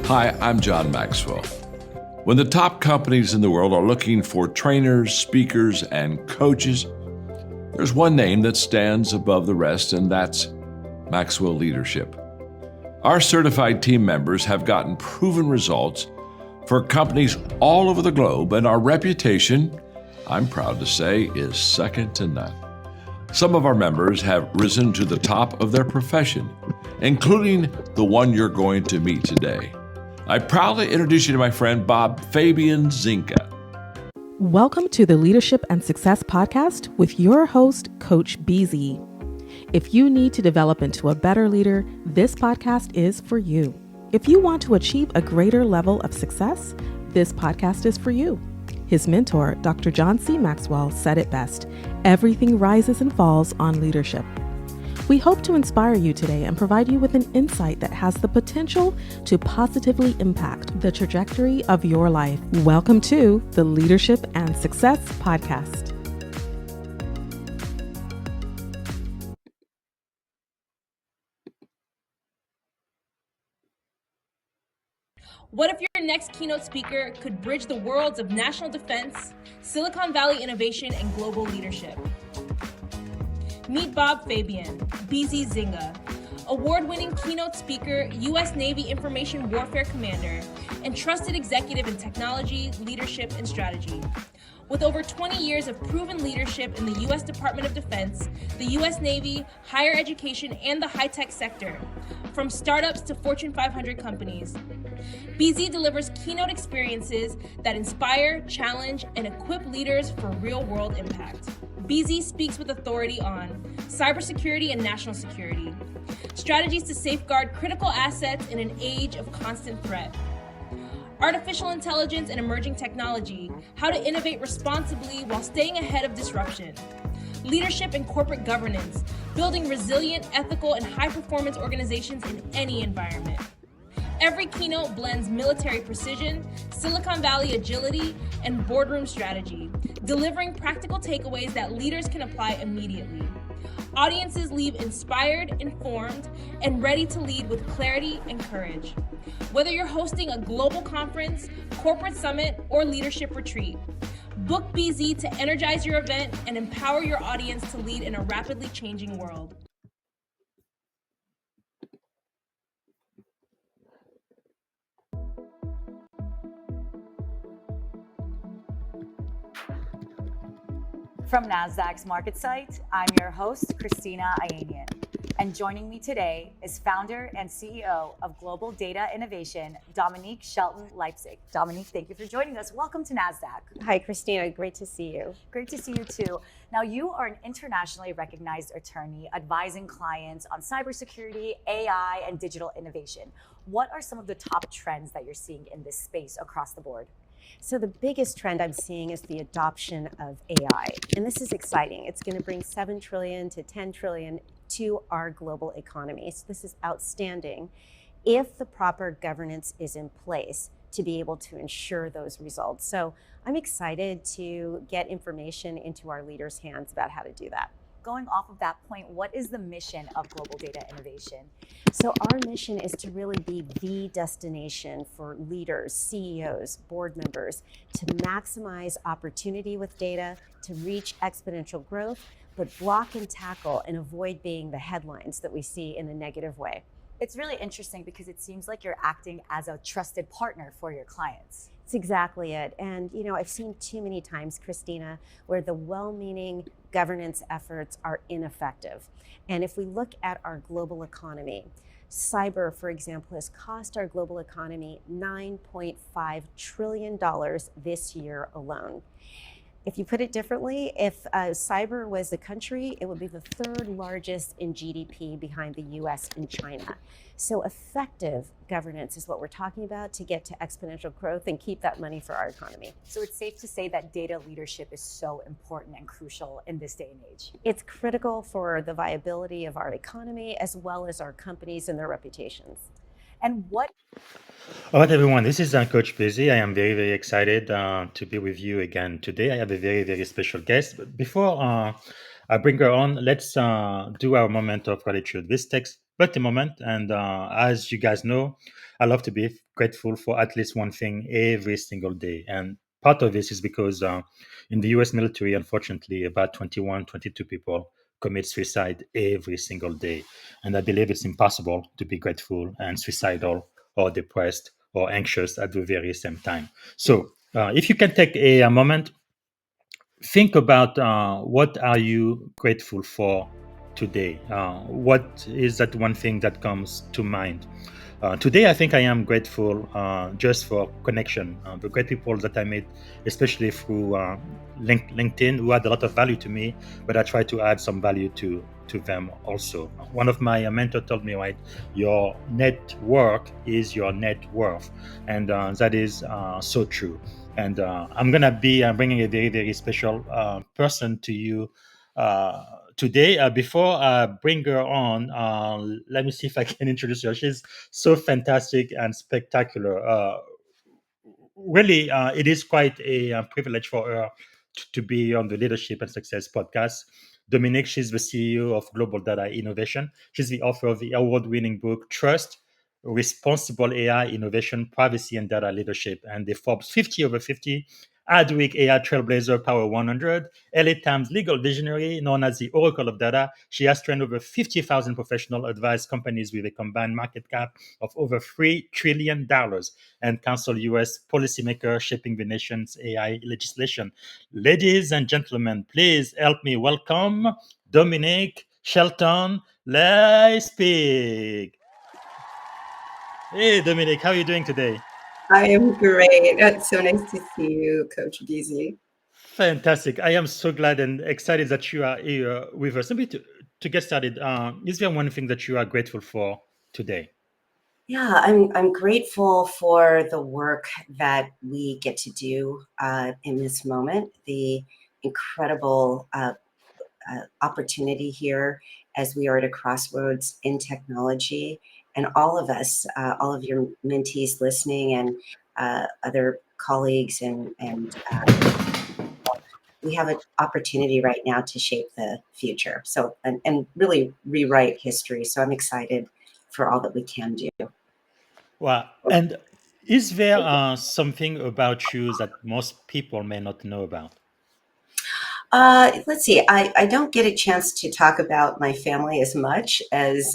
Hi, I'm John Maxwell. When the top companies in the world are looking for trainers, speakers, and coaches, there's one name that stands above the rest, and that's Maxwell Leadership. Our certified team members have gotten proven results for companies all over the globe, and our reputation, I'm proud to say, is second to none. Some of our members have risen to the top of their profession, including the one you're going to meet today. I proudly introduce you to my friend Bob Fabian Zinka. Welcome to the Leadership and Success Podcast with your host, Coach BZ. If you need to develop into a better leader, this podcast is for you. If you want to achieve a greater level of success, this podcast is for you. His mentor, Dr. John C. Maxwell, said it best: everything rises and falls on leadership. We hope to inspire you today and provide you with an insight that has the potential to positively impact the trajectory of your life. Welcome to the Leadership and Success Podcast. What if your next keynote speaker could bridge the worlds of national defense, Silicon Valley innovation, and global leadership? Meet Bob Fabian, BZ Zinga, award-winning keynote speaker, U.S. Navy Information Warfare Commander, and trusted executive in technology, leadership, and strategy. With over 20 years of proven leadership in the U.S. Department of Defense, the U.S. Navy, higher education, and the high-tech sector, from startups to Fortune 500 companies, BZ delivers keynote experiences that inspire, challenge, and equip leaders for real-world impact. BZ speaks with authority on cybersecurity and national security, strategies to safeguard critical assets in an age of constant threat, artificial intelligence and emerging technology, how to innovate responsibly while staying ahead of disruption, leadership and corporate governance, building resilient, ethical, and high-performance organizations in any environment. Every keynote blends military precision, Silicon Valley agility, and boardroom strategy, delivering practical takeaways that leaders can apply immediately. Audiences leave inspired, informed, and ready to lead with clarity and courage. Whether you're hosting a global conference, corporate summit, or leadership retreat, book BZ to energize your event and empower your audience to lead in a rapidly changing world. From NASDAQ's market site, I'm your host, Christina Ayanian. And joining me today is founder and CEO of Global Data Innovation, Dominique Shelton Leipzig. Dominique, thank you for joining us. Welcome to NASDAQ. Hi, Christina. Great to see you. Great to see you too. Now, you are an internationally recognized attorney advising clients on cybersecurity, AI, and digital innovation. What are some of the top trends that you're seeing in this space across the board? So the biggest trend I'm seeing is the adoption of AI. And this is exciting. It's going to bring 7 trillion to 10 trillion to our global economy. So this is outstanding if the proper governance is in place to be able to ensure those results. So I'm excited to get information into our leaders' hands about how to do that. Going off of that point, what is the mission of Global Data Innovation? So our mission is to really be the destination for leaders, CEOs, board members, to maximize opportunity with data, to reach exponential growth, but block and tackle and avoid being the headlines that we see in a negative way. It's really interesting because it seems like you're acting as a trusted partner for your clients. It's exactly it. And, I've seen too many times, Christina, where the well-meaning governance efforts are ineffective. And if we look at our global economy, cyber, for example, has cost our global economy $9.5 trillion this year alone. If you put it differently, if cyber was a country, it would be the 3rd largest in GDP behind the US and China. So effective governance is what we're talking about to get to exponential growth and keep that money for our economy. So it's safe to say that data leadership is so important and crucial in this day and age. It's critical for the viability of our economy as well as our companies and their reputations. And what? All right, everyone, this is Coach Busy. I am very, very excited to be with you again today. I have a very, very special guest. But before I bring her on, let's do our moment of gratitude. This takes but a moment. And as you guys know, I love to be grateful for at least one thing every single day. And part of this is because in the US military, unfortunately, about 21, 22 people commit suicide every single day. And I believe it's impossible to be grateful and suicidal or depressed or anxious at the very same time. So if you can take a moment, think about what are you grateful for today. What is that one thing that comes to mind? Today, I think I am grateful just for connection, the great people that I met, especially through LinkedIn, who had a lot of value to me, but I try to add some value to them also. One of my mentor told me, right, your network is your net worth, and that is so true. And I'm gonna be bringing a very very special person to you today. Before I bring her on, let me see if I can introduce her. She's so fantastic and spectacular. Really, it is quite a privilege for her to be on the Leadership and Success podcast. Dominique, she's the CEO of Global Data Innovation. She's the author of the award-winning book Trust, Responsible AI Innovation, Privacy and Data Leadership, and the Forbes 50 over 50, ADWEEK AI Trailblazer Power 100, LA Times Legal Visionary, known as the Oracle of Data. She has trained over 50,000 professional advised companies with a combined market cap of over $3 trillion and counsel U.S. policymakers shaping the nation's AI legislation. Ladies and gentlemen, please help me welcome Dominique Shelton Leipzig. Hey, Dominique, how are you doing today? I am great. It's so nice to see you, Coach Beasy. Fantastic. I am so glad and excited that you are here with us. Maybe to get started, is there one thing that you are grateful for today? Yeah, I'm grateful for the work that we get to do in this moment, the incredible opportunity here as we are at a crossroads in technology. And all of us, all of your mentees listening and other colleagues and we have an opportunity right now to shape the future. So, and really rewrite history. So I'm excited for all that we can do. Well, and is there something about you that most people may not know about? Let's see. I don't get a chance to talk about my family as much as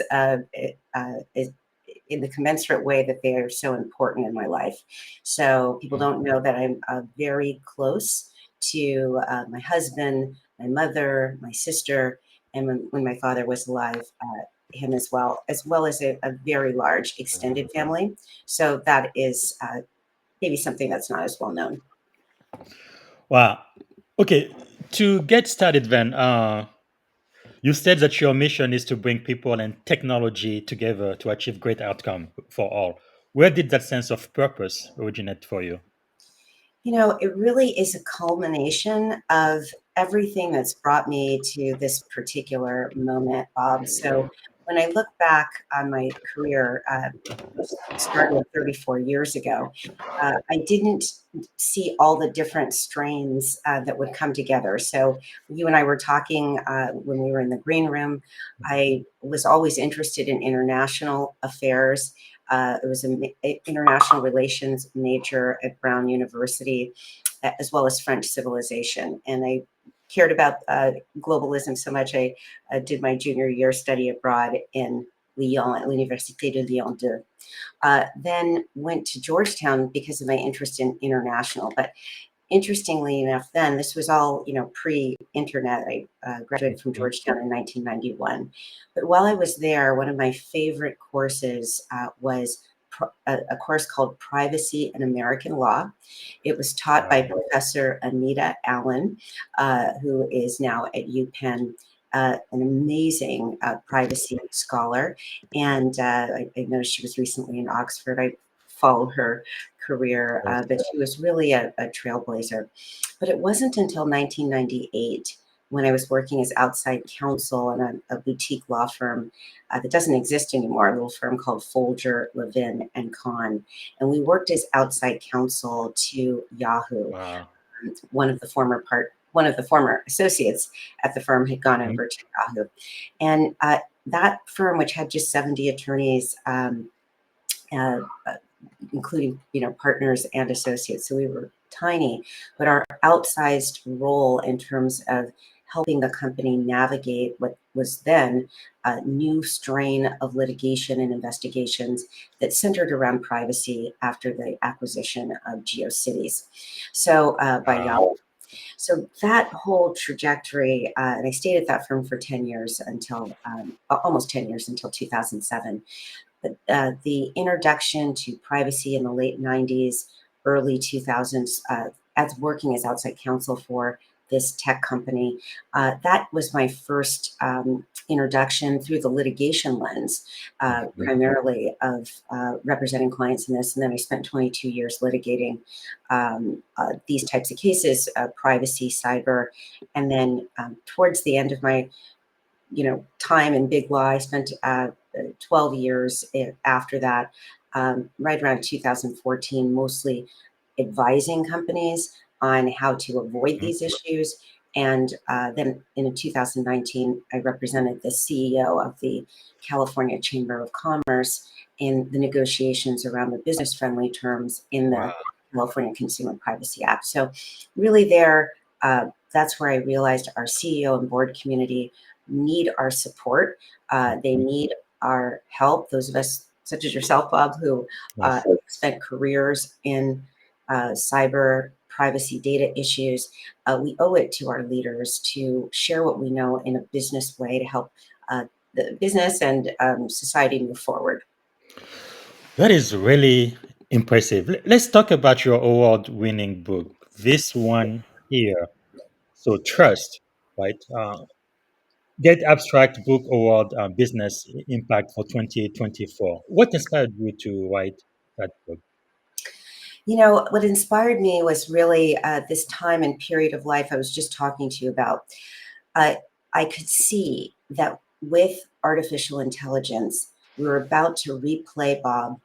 in the commensurate way that they are so important in my life. So people don't know that I'm very close to my husband, my mother, my sister, and when my father was alive, him as well as a very large extended family. So that is maybe something that's not as well known. Wow. Okay, to get started then, you said that your mission is to bring people and technology together to achieve great outcome for all. Where did that sense of purpose originate for you? You know, it really is a culmination of everything that's brought me to this particular moment, Bob. So when I look back on my career, which started 34 years ago, I didn't see all the different strains that would come together. So you and I were talking when we were in the green room. I was always interested in international affairs. It was an international relations major at Brown University, as well as French civilization. And I cared about globalism so much. I did my junior year study abroad in Lyon, at l'Université de Lyon 2. Then went to Georgetown because of my interest in international. But interestingly enough, then this was all pre-internet. I graduated from Georgetown in 1991. But while I was there, one of my favorite courses was a course called Privacy and American Law. It was taught by Professor Anita Allen, who is now at UPenn. An amazing privacy scholar. And I noticed she was recently in Oxford. I followed her career, but she was really a trailblazer. But it wasn't until 1998 when I was working as outside counsel in a boutique law firm that doesn't exist anymore, a little firm called Folger, Levin, and Kahn. And we worked as outside counsel to Yahoo. Wow. One of the former associates at the firm had gone over to Yahoo. And that firm, which had just 70 attorneys, uh, including partners and associates, so we were tiny, but our outsized role in terms of helping the company navigate what was then a new strain of litigation and investigations that centered around privacy after the acquisition of GeoCities. So by Yahoo. So that whole trajectory, and I stayed at that firm for 10 years until almost 10 years until 2007. But the introduction to privacy in the late 90s, early 2000s, as working as outside counsel for this tech company, that was my first introduction through the litigation lens, primarily of representing clients in this. And then I spent 22 years litigating these types of cases, privacy, cyber. And then towards the end of my time in big law, I spent 12 years after that, right around 2014, mostly advising companies on how to avoid these issues. And then in 2019, I represented the CEO of the California Chamber of Commerce in the negotiations around the business-friendly terms in the California Consumer Privacy Act. So really that's where I realized our CEO and board community need our support. They need our help. Those of us, such as yourself, Bob, who spent careers in cyber privacy data issues, we owe it to our leaders to share what we know in a business way to help the business and society move forward. That is really impressive. Let's talk about your award-winning book. This one here. So, Trust, right? Get Abstract Book Award Business Impact for 2024. What inspired you to write that book? What inspired me was really this time and period of life I was just talking to you about. I could see that with artificial intelligence, we were about to replay, Bob,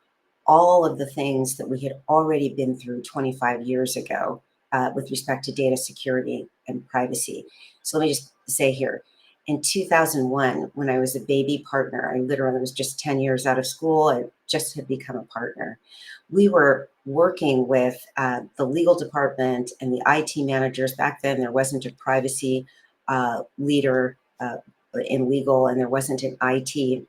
all of the things that we had already been through 25 years ago with respect to data security and privacy. So let me just say here, in 2001, when I was a baby partner, I literally was just 10 years out of school. I just had become a partner. We were working with the legal department and the IT managers. Back then, there wasn't a privacy leader in legal, and there wasn't an IT.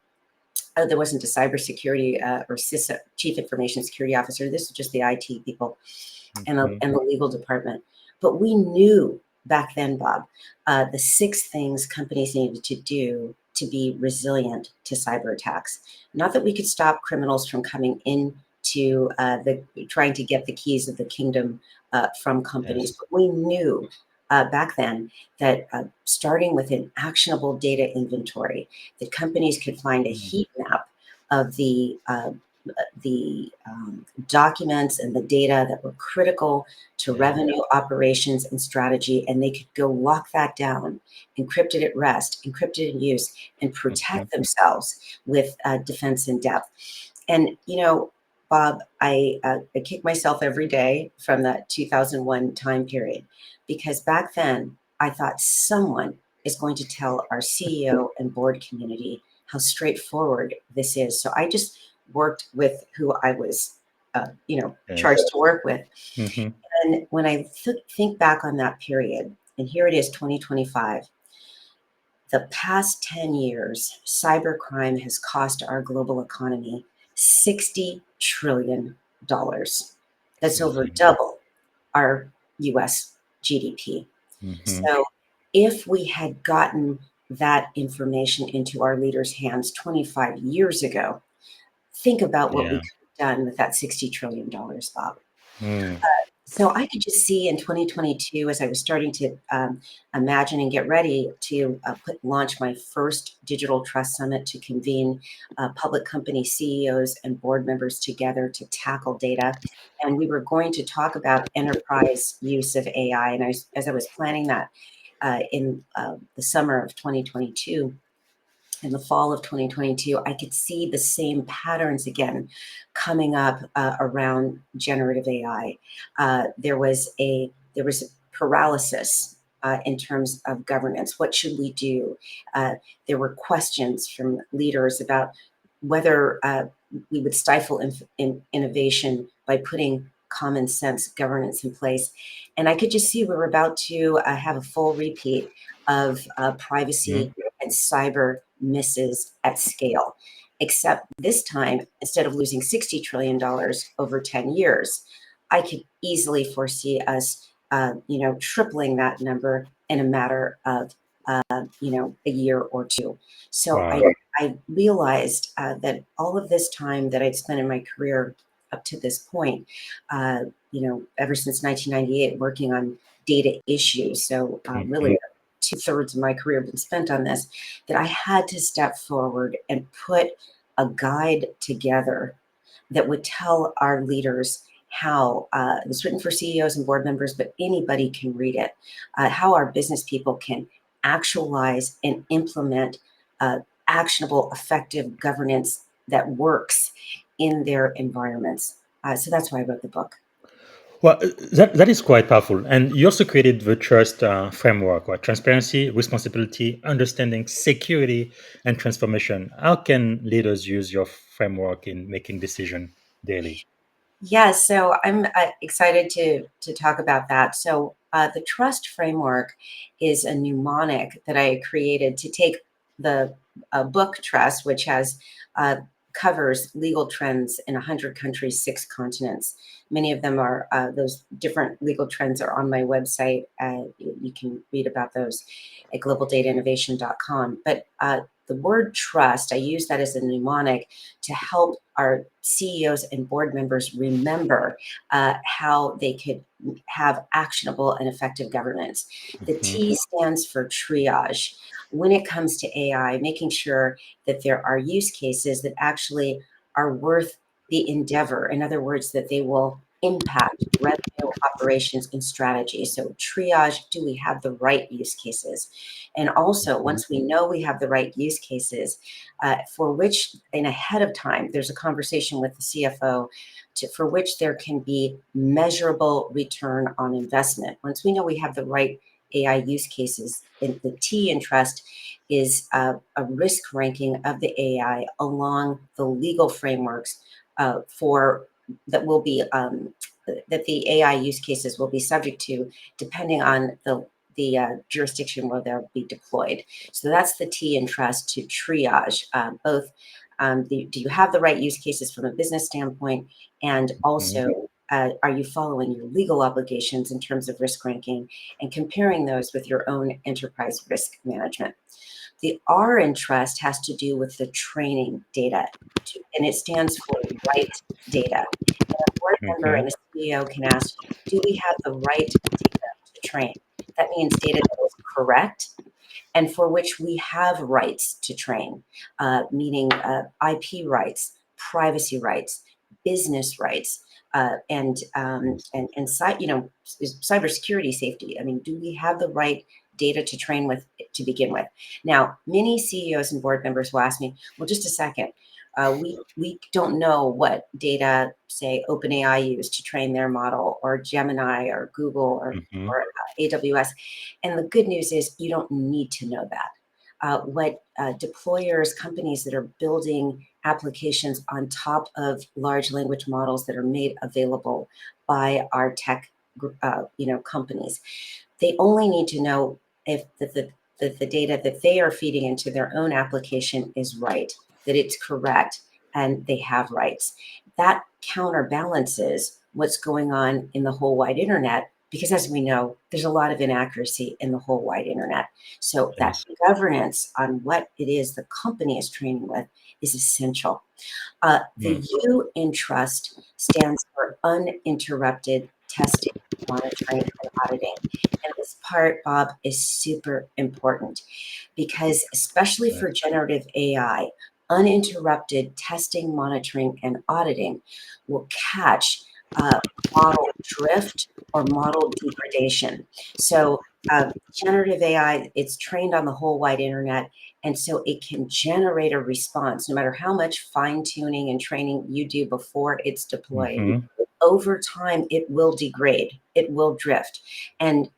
There wasn't a cybersecurity or CISO, Chief Information Security Officer. This was just the IT people and the legal department. But we knew back then, Bob, the 6 things companies needed to do to be resilient to cyber attacks. Not that we could stop criminals from coming into trying to get the keys of the kingdom from companies, but we knew back then that starting with an actionable data inventory, that companies could find a heat map of the documents and the data that were critical to revenue operations and strategy, and they could go lock that down, encrypt it at rest, encrypt it in use, and protect themselves with defense in depth. And Bob, I kick myself every day from that 2001 time period, because back then I thought someone is going to tell our CEO and board community how straightforward this is. So I just worked with who I was, charged to work with. And when I think back on that period, and here it is, 2025, the past 10 years, cybercrime has cost our global economy $60 trillion. That's over double our US GDP. So if we had gotten that information into our leaders' hands 25 years ago, think about what we could have done with that $60 trillion, Bob. So I could just see in 2022, as I was starting to imagine and get ready to launch my first digital trust summit to convene public company CEOs and board members together to tackle data. And we were going to talk about enterprise use of AI. And as I was planning that in the summer of 2022, in the fall of 2022, I could see the same patterns again coming up around generative AI. There was a paralysis in terms of governance. What should we do? There were questions from leaders about whether we would stifle innovation by putting common sense governance in place. And I could just see we were about to have a full repeat of privacy and cyber misses at scale. Except this time, instead of losing $60 trillion over 10 years, I could easily foresee us, tripling that number in a matter of, a year or two. So Wow. I realized that all of this time that I'd spent in my career up to this point, ever since 1998, working on data issues. So really 2/3 of my career been spent on this, that I had to step forward and put a guide together that would tell our leaders how, it's written for CEOs and board members, but anybody can read it, how our business people can actualize and implement actionable, effective governance that works in their environments. So that's why I wrote the book. Well, that is quite powerful. And you also created the trust framework, right? Transparency, responsibility, understanding, security, and transformation. How can leaders use your framework in making decision daily? Yes, so I'm excited to talk about that. So the trust framework is a mnemonic that I created to take the book Trust, which has covers legal trends in 100 countries, 6 continents. Many of them are those different legal trends are on my website. You can read about those at globaldatainnovation.com. But the word trust, I use that as a mnemonic to help our CEOs and board members remember how they could have actionable and effective governance. The T stands for triage. When it comes to AI, making sure that there are use cases that actually are worth the endeavor. In other words, that they will impact revenue, operations, and strategy. So triage, do we have the right use cases? And also, once we know we have the right use cases, for which, and ahead of time, there's a conversation with the CFO for which there can be measurable return on investment. Once we know we have the right AI use cases, and the T in trust is a risk ranking of the AI along the legal frameworks for that will be that the AI use cases will be subject to, depending on the jurisdiction where they'll be deployed. So that's the T in trust, to triage both. Do you have the right use cases from a business standpoint, and also are you following your legal obligations in terms of risk ranking and comparing those with your own enterprise risk management? The R in trust has to do with the training data, and it stands for right data. And a board member and a CEO can ask, do we have the right data to train? That means data that is correct and for which we have rights to train, meaning IP rights, privacy rights, business rights, and cybersecurity safety. I mean, do we have the right data to train with to begin with? Now, many CEOs and board members will ask me, well, just a second. We don't know what data, say, OpenAI used to train their model, or Gemini, or Google, or AWS. And the good news is you don't need to know that. What deployers, companies that are building applications on top of large language models that are made available by our tech, companies, they only need to know if the data that they are feeding into their own application is right, that it's correct, and they have rights. That counterbalances what's going on in the whole wide internet, because as we know, there's a lot of inaccuracy in the whole wide internet. So that governance on what it is the company is training with is essential. The U in trust stands for uninterrupted testing, monitoring, and auditing. And this part, Bob, is super important because, especially for generative AI, uninterrupted testing, monitoring, and auditing will catch model drift or model degradation. So generative AI, it's trained on the whole wide internet, and so it can generate a response no matter how much fine tuning and training you do before it's deployed. Over time, it will degrade, it will drift. And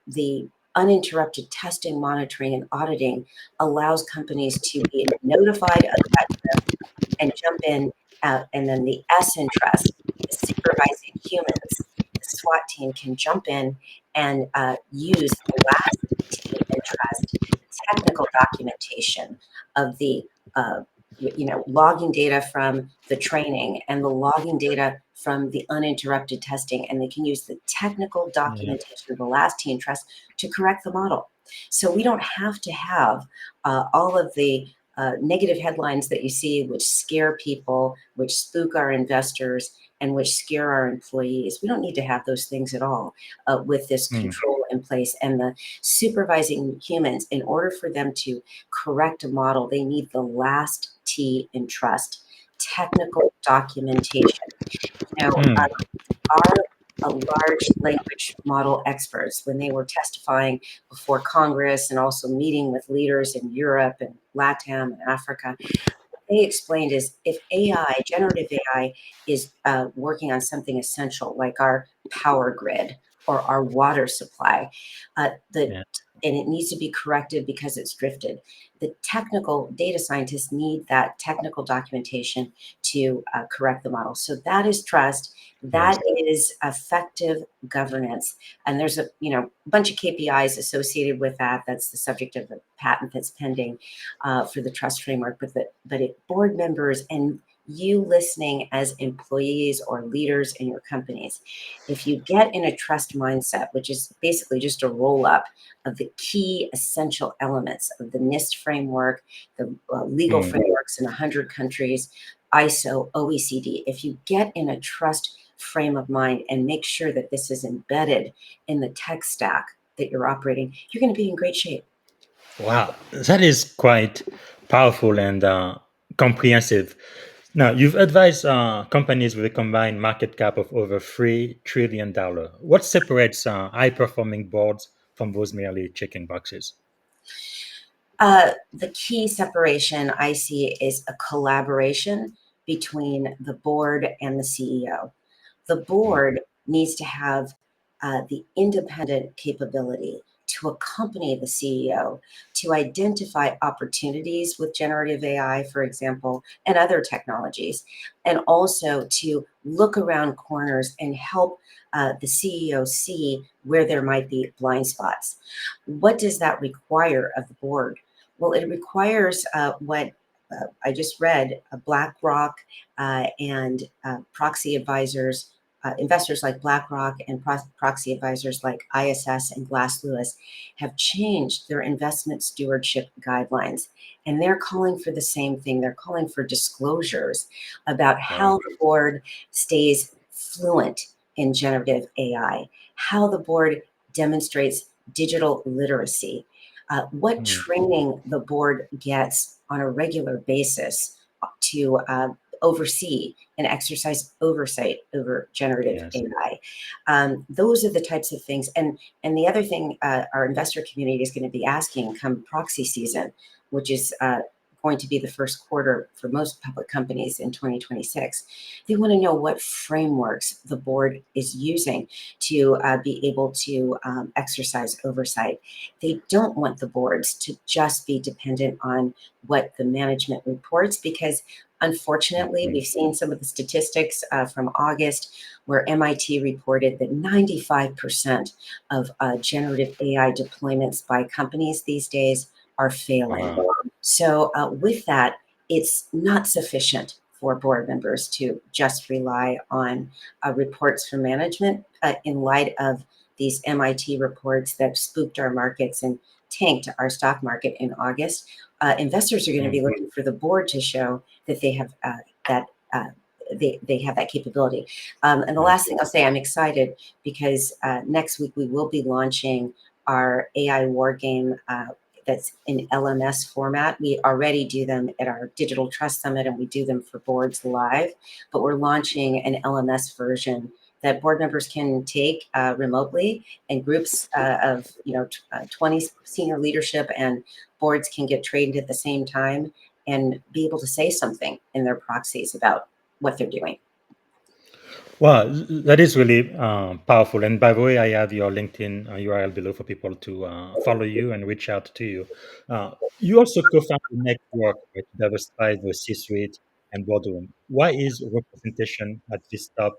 the uninterrupted testing, monitoring, and auditing allows companies to be notified of that drift and jump in. And then the S in trust, the supervising humans, the SWAT team can jump in and use the last T in trust, technical documentation of the logging data from the training and the logging data from the uninterrupted testing, and they can use the technical documentation of the last T in trust to correct the model. So we don't have to have all of the negative headlines that you see, which scare people, which spook our investors, and which scare our employees. We don't need to have those things at all with this control in place. And the supervising humans, in order for them to correct a model, they need the last T in trust, technical documentation. Our large language model experts, when they were testifying before Congress and also meeting with leaders in Europe and LATAM and Africa, they explained is if AI, generative AI, is working on something essential like our power grid or our water supply, and it needs to be corrected because it's drifted. The technical data scientists need that technical documentation to correct the model. So that is trust. That is effective governance. And there's a bunch of KPIs associated with that. That's the subject of the patent that's pending for the trust framework. But board members and you listening as employees or leaders in your companies, if you get in a trust mindset, which is basically just a roll up of the key essential elements of the NIST framework, the legal frameworks in 100 countries, ISO, OECD, if you get in a trust frame of mind and make sure that this is embedded in the tech stack that you're operating, you're going to be in great shape. Wow, that is quite powerful and comprehensive. Now, you've advised companies with a combined market cap of over $3 trillion. What separates high-performing boards from those merely checking boxes? The key separation I see is a collaboration between the board and the CEO. The board needs to have the independent capability to accompany the CEO to identify opportunities with generative AI, for example, and other technologies, and also to look around corners and help the CEO see where there might be blind spots. What does that require of the board? Well, it requires what I just read, BlackRock and proxy advisors, investors like BlackRock and proxy advisors like ISS and Glass Lewis have changed their investment stewardship guidelines. And they're calling for the same thing. They're calling for disclosures about how the board stays fluent in generative AI, how the board demonstrates digital literacy, what training the board gets on a regular basis to oversee and exercise oversight over generative AI. Those are the types of things. And the other thing our investor community is going to be asking come proxy season, which is going to be the first quarter for most public companies in 2026. They want to know what frameworks the board is using to be able to exercise oversight. They don't want the boards to just be dependent on what the management reports, because unfortunately, we've seen some of the statistics from August where MIT reported that 95% of generative AI deployments by companies these days are failing. So with that, it's not sufficient for board members to just rely on reports from management in light of these MIT reports that spooked our markets and tanked our stock market in August. Investors are going to be looking for the board to show that they have they have that capability. And the last thing I'll say, I'm excited because next week we will be launching our AI war game that's in LMS format. We already do them at our Digital Trust Summit and we do them for boards live, but we're launching an LMS version that board members can take remotely, and groups of 20 senior leadership and boards can get trained at the same time and be able to say something in their proxies about what they're doing. Well, that is really powerful. And by the way, I have your LinkedIn URL below for people to follow you and reach out to you. You also co-found a network to diversify the C-suite and boardroom. Why is representation at this top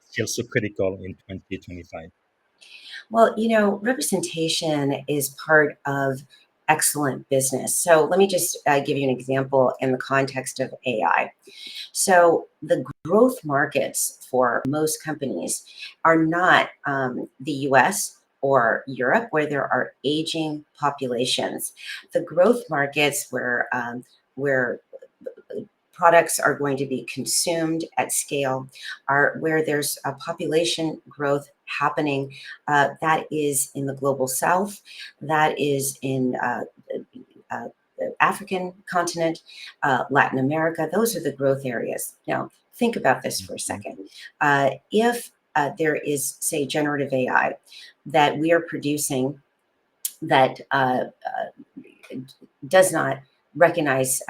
still so critical in 2025? Well, representation is part of excellent business. So let me just give you an example in the context of AI. So the growth markets for most companies are not the US or Europe, where there are aging populations. The growth markets where products are going to be consumed at scale are where there's a population growth happening. That is in the global south, that is in uh, the African continent, Latin America. Those are the growth areas. Now, think about this for a Mhm. second. If there is, say, generative AI that we are producing that does not recognize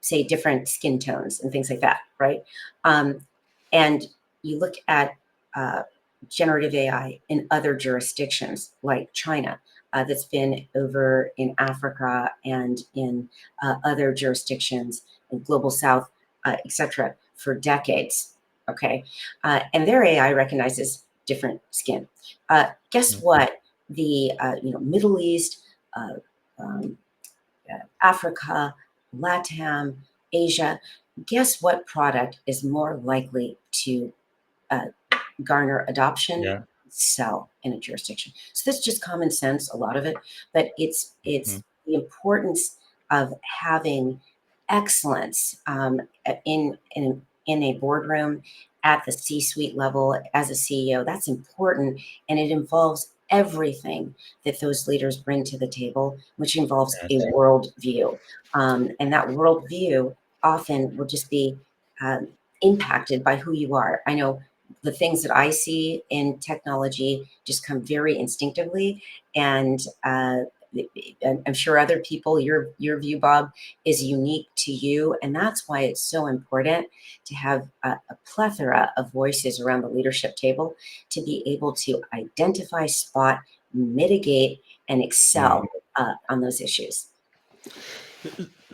say different skin tones and things like that, right? Um, and you look at uh, generative AI in other jurisdictions like China, that's been over in Africa and in other jurisdictions in global South, etc., for decades. Okay, and their AI recognizes different skin. Guess what? The Middle East. Uh, um, Africa, LATAM, Asia, guess what product is more likely to uh, garner adoption, Yeah. sell in a jurisdiction? So that's just common sense, a lot of it, but it's the importance of having excellence in a boardroom at the C-suite level as a CEO. That's important, and it involves everything that those leaders bring to the table, which involves a Yes. worldview, and that worldview often will just be um, impacted by who you are. I know the things that I see in technology just come very instinctively, and I'm sure other people, your view, Bob, is unique to you, and that's why it's so important to have a plethora of voices around the leadership table to be able to identify, spot, mitigate, and excel on those issues.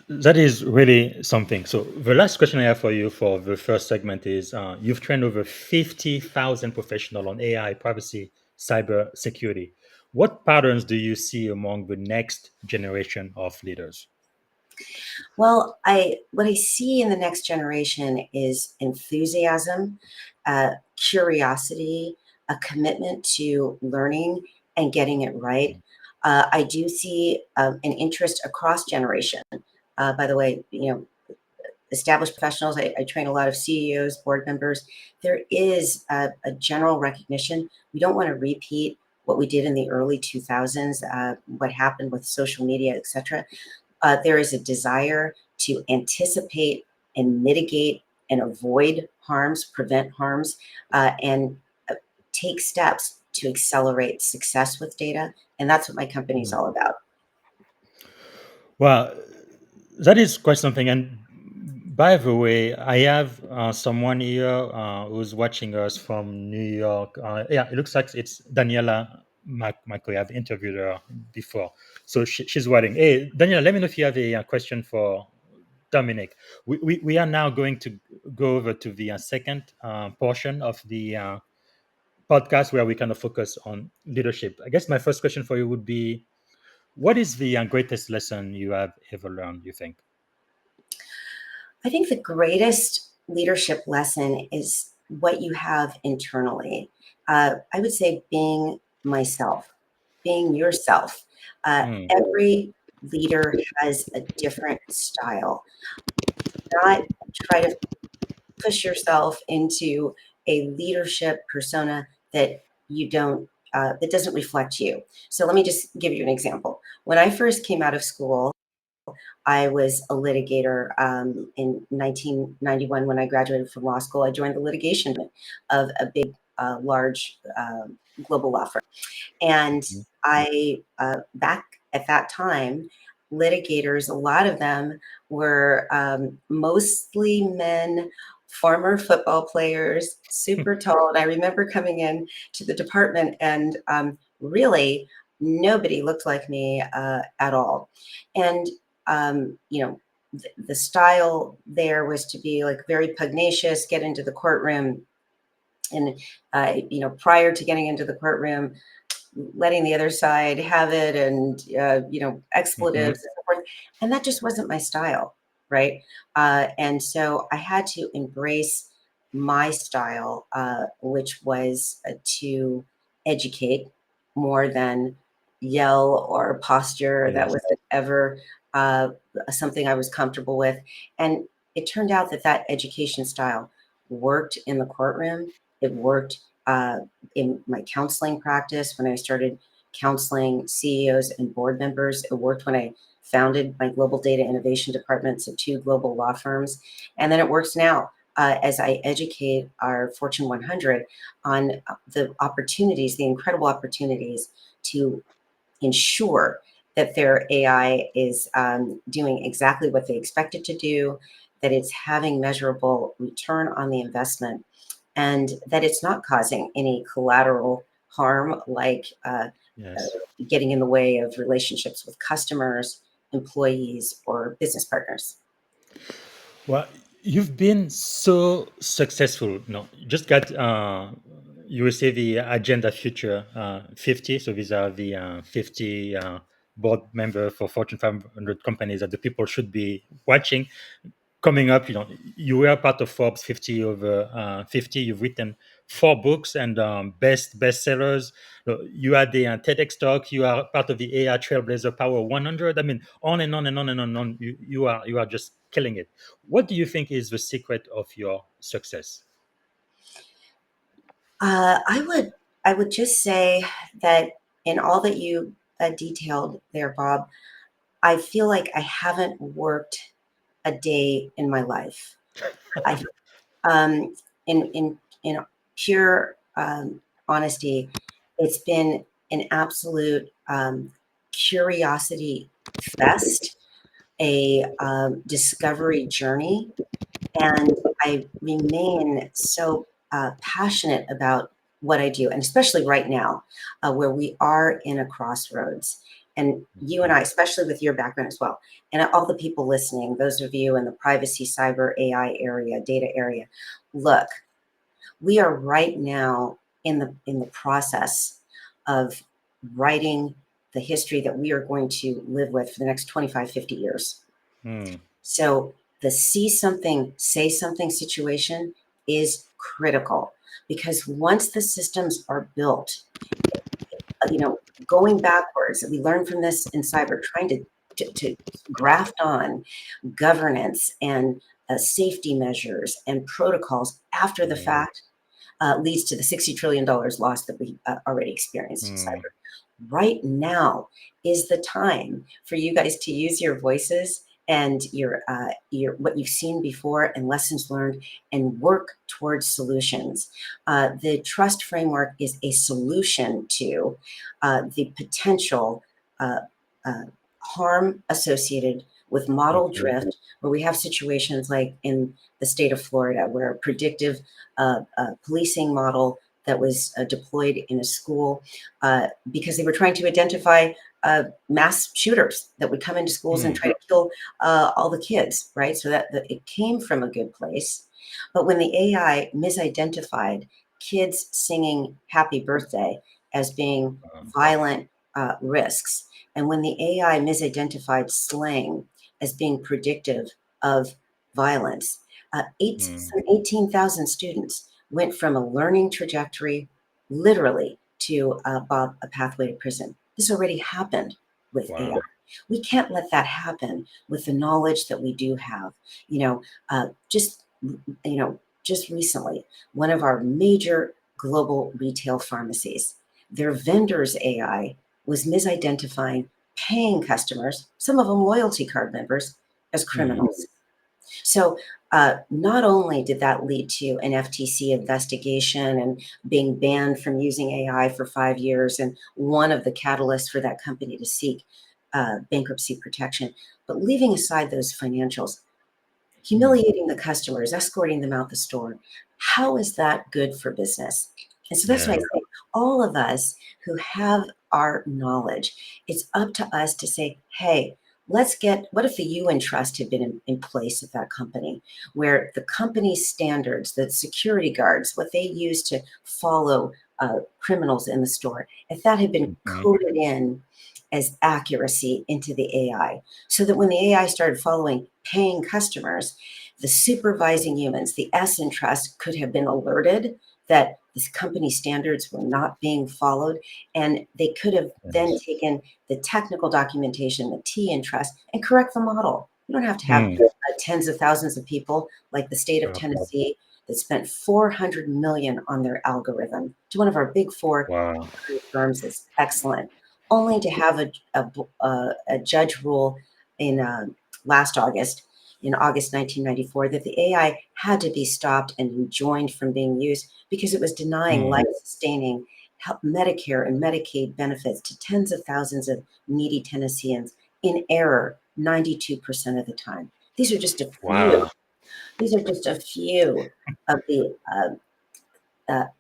That is really something. So the last question I have for you for the first segment is: you've trained over 50,000 professionals on AI, privacy, cyber security. What patterns do you see among the next generation of leaders? Well, I what I see in the next generation is enthusiasm, curiosity, a commitment to learning and getting it right. I do see an interest across generation. By the way, established professionals. I train a lot of CEOs, board members. There is a general recognition. We don't want to repeat what we did in the early 2000s, what happened with social media, etc. There is a desire to anticipate and mitigate and avoid harms, prevent harms, and take steps to accelerate success with data. And that's what my company is all about. Well, that is quite something. And by the way, I have someone here who's watching us from New York. Yeah, it looks like it's Daniela McCoy. I've interviewed her before. So she's writing, hey, Daniela, let me know if you have a question for Dominic. We are now going to go over to the second portion of the podcast where we kind of focus on leadership. I guess my first question for you would be, what is the greatest lesson you have ever learned, you think? I think the greatest leadership lesson is what you have internally. I would say being myself, being yourself. Mm, Every leader has a different style. Not try to push yourself into a leadership persona that you don't that doesn't reflect you. So let me just give you an example. When I first came out of school, I was a litigator in 1991 when I graduated from law school. I joined the litigation of a big, large global law firm. And mm, I, back at that time, litigators, a lot of them were mostly men former football players, super tall. And I remember coming in to the department and really nobody looked like me at all. And, the style there was to be like very pugnacious, get into the courtroom. And, prior to getting into the courtroom, letting the other side have it and, expletives and so forth. And that just wasn't my style, right? And so I had to embrace my style, which was to educate more than yell or posture. That Yes. wasn't ever uh, something I was comfortable with. And it turned out that education style worked in the courtroom. It worked in my counseling practice when I started counseling CEOs and board members. It worked when I founded my global data innovation departments of 2 global law firms. And then it works now as I educate our Fortune 100 on the opportunities, the incredible opportunities to ensure that their AI is doing exactly what they expect it to do, that it's having measurable return on the investment, and that it's not causing any collateral harm like Yes. getting in the way of relationships with customers, employees, or business partners. Well, you've been so successful. No, you just got USA the Agenda Future 50. So these are the 50 board member for Fortune 500 companies that the people should be watching. Coming up, you were part of Forbes 50 over 50. You've written 4 books and bestsellers. You had the TEDx talk. You are part of the AI Trailblazer Power 100. I mean, on and on and on and on and on. You are just killing it. What do you think is the secret of your success? I would just say that in all that you detailed there, Bob, I feel like I haven't worked a day in my life. I um, in pure honesty, it's been an absolute curiosity fest, a discovery journey, and I remain so passionate about what I do, and especially right now, where we are in a crossroads. And you and I, especially with your background as well, and all the people listening, those of you in the privacy, cyber, AI area, data area, look, we are right now in the process of writing the history that we are going to live with for the next 25, 50 years. Hmm. So the see something, say something situation is critical, because once the systems are built, going backwards, we learn from this in cyber, trying to graft on governance and safety measures and protocols after the fact leads to the $60 trillion loss that we already experienced in cyber. Right now is the time for you guys to use your voices and your what you've seen before and lessons learned, and work towards solutions. The trust framework is a solution to the potential harm associated with model drift, where we have situations like in the state of Florida, where a predictive policing model that was deployed in a school because they were trying to identify mass shooters that would come into schools and try to kill all the kids, right? So that it came from a good place. But when the AI misidentified kids singing happy birthday as being violent risks, and when the AI misidentified slang as being predictive of violence, 18,000 students went from a learning trajectory literally to Bob, a pathway to prison. This already happened with AI. We can't let that happen with the knowledge that we do have. Just recently, one of our major global retail pharmacies, their vendor's AI was misidentifying paying customers, some of them loyalty card members, as criminals. So not only did that lead to an FTC investigation and being banned from using AI for 5 years, and one of the catalysts for that company to seek bankruptcy protection, but leaving aside those financials, humiliating the customers, escorting them out the store. How is that good for business? And so that's why I Yeah. say all of us who have our knowledge, it's up to us to say, hey, let's get, what if the UN trust had been in place at that company, where the company's standards, the security guards, what they use to follow criminals in the store, if that had been Mhm. coded in as accuracy into the AI, so that when the AI started following paying customers, the supervising humans, the S in trust, could have been alerted that this company standards were not being followed, and they could have then Yes. taken the technical documentation, the T in trust, and correct the model. You don't have to have Mm. tens of thousands of people like the state of Powerful. Tennessee that spent 400 million on their algorithm. To one of our big four Wow. firms is excellent, only to have a judge rule in last August, in August 1994, that the AI had to be stopped and enjoined from being used because it was denying Mm. life-sustaining Medicare and Medicaid benefits to tens of thousands of needy Tennesseans in error 92% of the time. These are just a few. Wow. These are just a few of the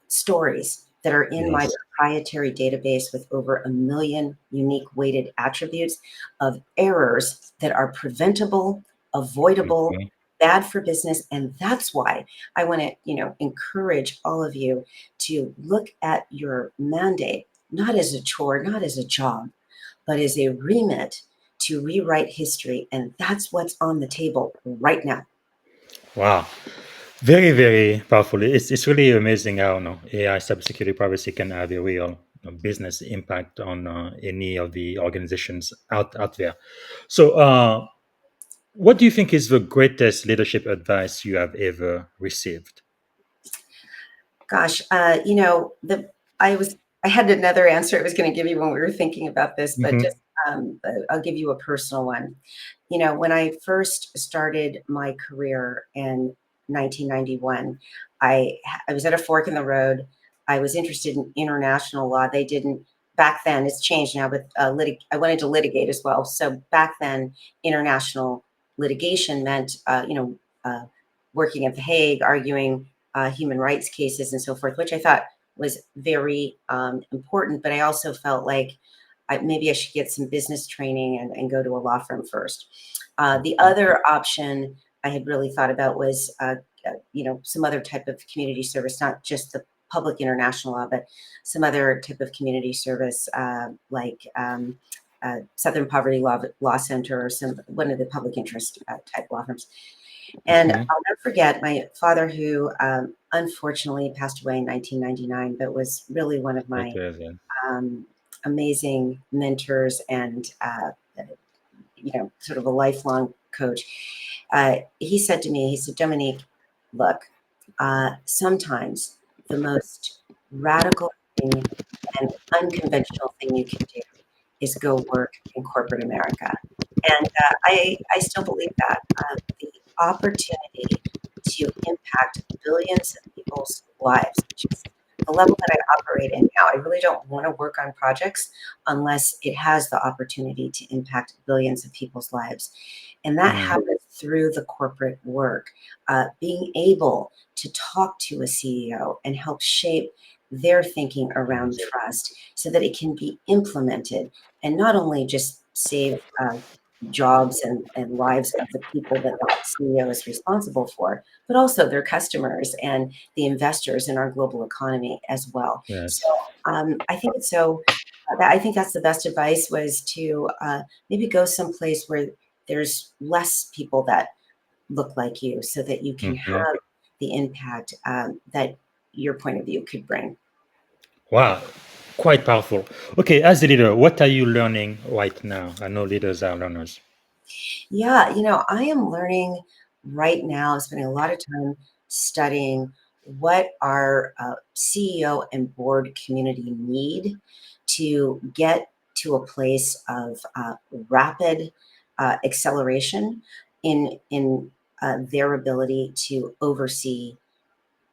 stories that are in my Yes. proprietary database with over 1 million unique weighted attributes of errors that are preventable, avoidable, Mhm. bad for business. And that's why I want to, encourage all of you to look at your mandate, not as a chore, not as a job, but as a remit to rewrite history. And that's what's on the table right now. Wow. Very, very powerful. It's really amazing how AI cybersecurity privacy can have a real business impact on any of the organizations out there. So, what do you think is the greatest leadership advice you have ever received? Gosh, I had another answer I was going to give you when we were thinking about this, but Hmm. just I'll give you a personal one. When I first started my career in 1991, I was at a fork in the road. I was interested in international law. They didn't back then. It's changed now, but I wanted to litigate as well. So back then, international litigation meant working at The Hague, arguing human rights cases and so forth, which I thought was very important. But I also felt like maybe I should get some business training and go to a law firm first. The other option I had really thought about was, some other type of community service, not just the public international law, but some other type of community service, like Southern Poverty Law Center, or one of the public interest type law firms. And Hmm. I'll never forget my father, who unfortunately passed away in 1999, but was really one of my um, amazing mentors and, sort of a lifelong coach. He said to me, he said, Dominique, look, sometimes the most radical thing and unconventional thing you can do is go work in corporate America. And I still believe that. The opportunity to impact billions of people's lives, which is the level that I operate in now. I really don't want to work on projects unless it has the opportunity to impact billions of people's lives. And that Mm. happens through the corporate work. Being able to talk to a CEO and help shape their thinking around Yes. trust so that it can be implemented and not only just save jobs and lives of the people that the CEO is responsible for, but also their customers and the investors in our global economy as well. So Yes. I think it's so. I think that's the best advice, was to maybe go someplace where there's less people that look like you, so that you can Hmm. have the impact that your point of view could bring. Wow. Quite powerful. Okay, as a leader, what are you learning right now? I know leaders are learners. Yeah, I am learning right now, spending a lot of time studying what our CEO and board community need to get to a place of rapid acceleration in their ability to oversee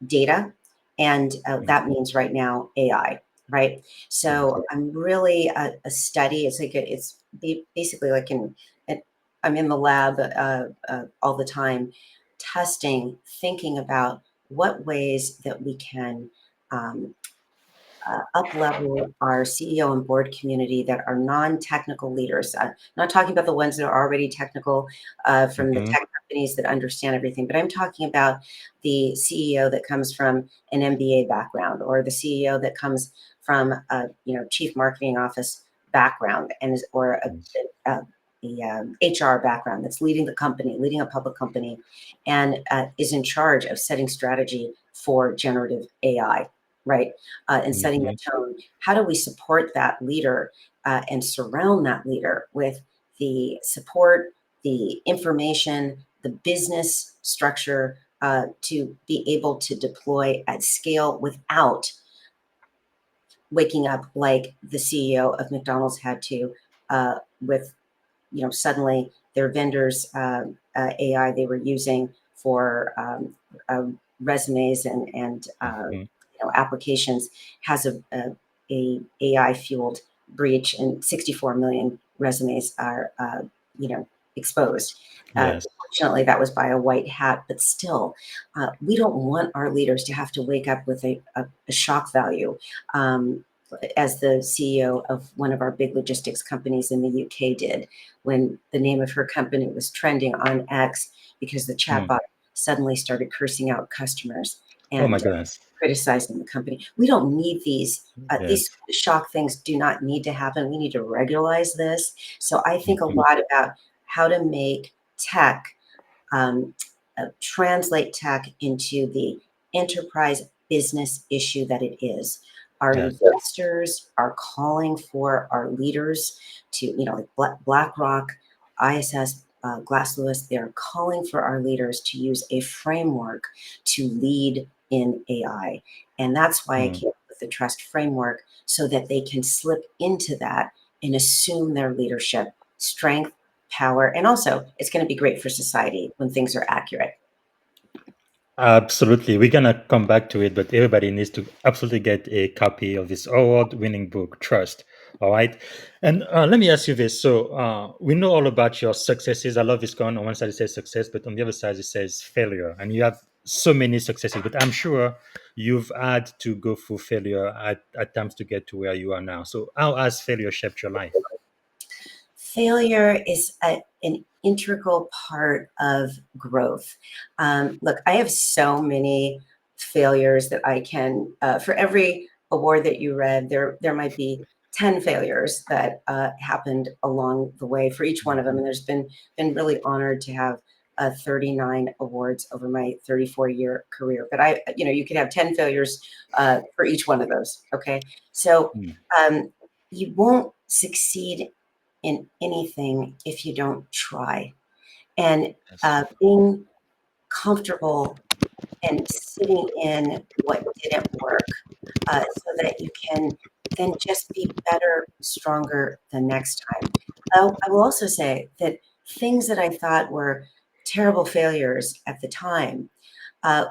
data. And that means right now AI, right? Yes. So I'm really a study. It's like basically like I'm in the lab all the time, testing, thinking about what ways that we can up-level our CEO and board community that are non-technical leaders. Not talking about the ones that are already technical from the tech companies that understand everything, but I'm talking about the CEO that comes from an MBA background, or the CEO that comes from a chief marketing office background, or a HR background, that's leading the company, leading a public company, and is in charge of setting strategy for generative AI. Right. And setting the tone. How do we support that leader and surround that leader with the support, the information, the business structure to be able to deploy at scale without waking up like the CEO of McDonald's had to with, suddenly their vendors' AI they were using for resumes and applications has a AI fueled breach, and 64 million resumes are exposed. Yes. Fortunately, that was by a white hat, but still, we don't want our leaders to have to wake up with a shock value. As the CEO of one of our big logistics companies in the UK did, when the name of her company was trending on X because the chatbot suddenly started cursing out customers Oh my and goodness. criticizing the company. We don't need these. Yes. These shock things do not need to happen. We need to regularize this. So I think a lot about how to make tech, translate tech into the enterprise business issue that it is. Our investors are calling for our leaders to, like BlackRock, ISS, Glass Lewis, they're calling for our leaders to use a framework to lead in AI. And that's why I came up with the trust framework, so that they can slip into that and assume their leadership, strength, power. And also, it's going to be great for society when things are accurate. Absolutely. We're going to come back to it, but everybody needs to absolutely get a copy of this award-winning book, Trust. All right. And let me ask you this. So we know all about your successes. I love this one. On one side it says success, but on the other side it says failure. And you have so many successes, but I'm sure you've had to go through failure at times to get to where you are now. So how has failure shaped your life? Failure is an integral part of growth. Look, I have so many failures that I can, for every award that you read, there might be 10 failures that happened along the way for each one of them. And there's been really honored to have 39 awards over my 34-year career. But you could have 10 failures for each one of those. Okay. So you won't succeed in anything if you don't try. And being comfortable and sitting in what didn't work, so that you can then just be better, stronger the next time. I will also say that things that I thought were terrible failures at the time,